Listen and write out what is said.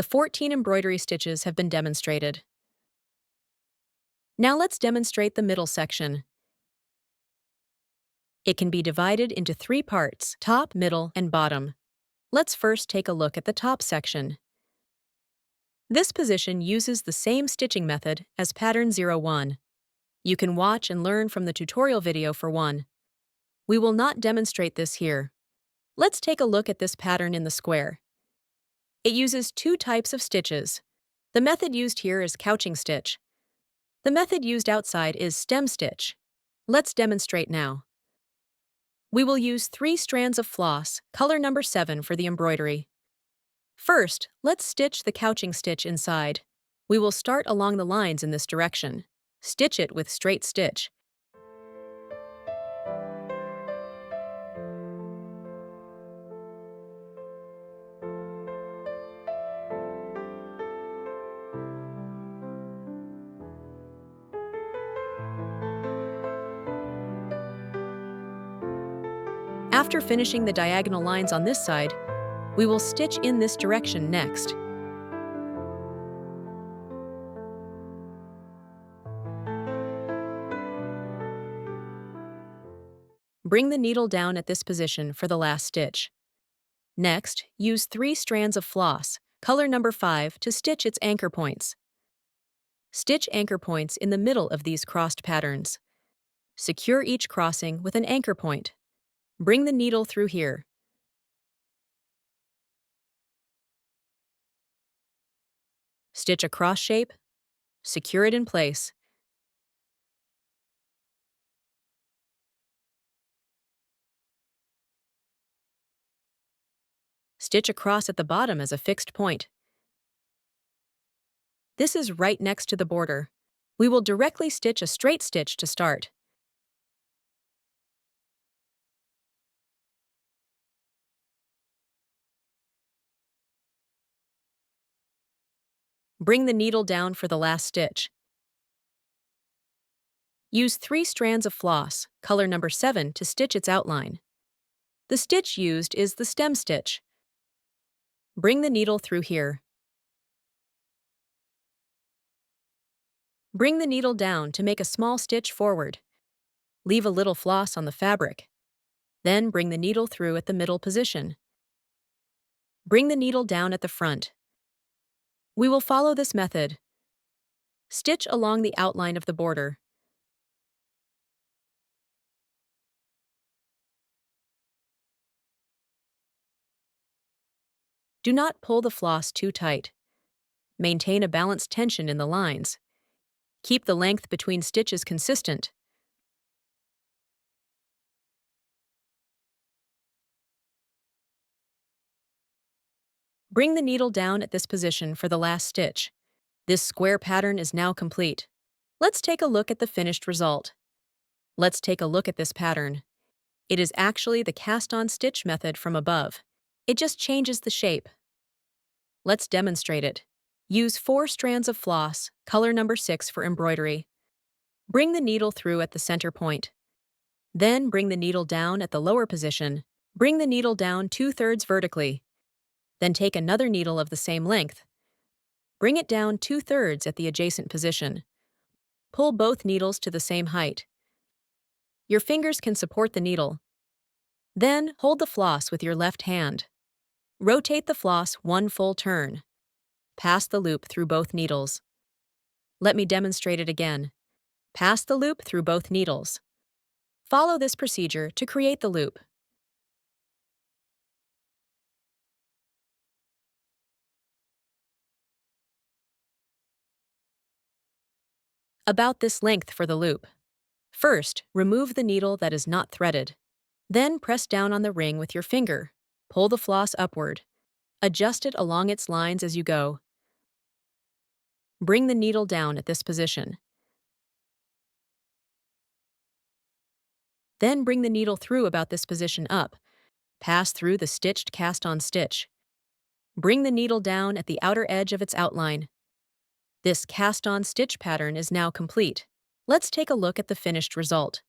The 14 embroidery stitches have been demonstrated. Now let's demonstrate the middle section. It can be divided into 3 parts: top, middle, and bottom. Let's first take a look at the top section. This position uses the same stitching method as pattern 01. You can watch and learn from the tutorial video for one. We will not demonstrate this here. Let's take a look at this pattern in the square. It uses 2 types of stitches. The method used here is couching stitch. The method used outside is stem stitch. Let's demonstrate now. We will use 3 strands of floss, color number 7 for the embroidery. First, let's stitch the couching stitch inside. We will start along the lines in this direction. Stitch it with straight stitch. After finishing the diagonal lines on this side, we will stitch in this direction next. Bring the needle down at this position for the last stitch. Next, use 3 strands of floss, color number 5, to stitch its anchor points. Stitch anchor points in the middle of these crossed patterns. Secure each crossing with an anchor point. Bring the needle through here. Stitch a cross shape. Secure it in place. Stitch across at the bottom as a fixed point. This is right next to the border. We will directly stitch a straight stitch to start. Bring the needle down for the last stitch. Use 3 strands of floss, color number 7, to stitch its outline. The stitch used is the stem stitch. Bring the needle through here. Bring the needle down to make a small stitch forward. Leave a little floss on the fabric. Then bring the needle through at the middle position. Bring the needle down at the front. We will follow this method. Stitch along the outline of the border. Do not pull the floss too tight. Maintain a balanced tension in the lines. Keep the length between stitches consistent. Bring the needle down at this position for the last stitch. This square pattern is now complete. Let's take a look at the finished result. Let's take a look at this pattern. It is actually the cast-on stitch method from above. It just changes the shape. Let's demonstrate it. Use 4 strands of floss, color number 6 for embroidery. Bring the needle through at the center point. Then bring the needle down at the lower position. Bring the needle down 2/3 vertically. Then take another needle of the same length. Bring it down 2/3 at the adjacent position. Pull both needles to the same height. Your fingers can support the needle. Then hold the floss with your left hand. Rotate the floss 1 full turn. Pass the loop through both needles. Let me demonstrate it again. Pass the loop through both needles. Follow this procedure to create the loop. About this length for the loop. First, remove the needle that is not threaded. Then press down on the ring with your finger. Pull the floss upward. Adjust it along its lines as you go. Bring the needle down at this position. Then bring the needle through about this position up. Pass through the stitched cast-on stitch. Bring the needle down at the outer edge of its outline. This cast-on stitch pattern is now complete. Let's take a look at the finished result.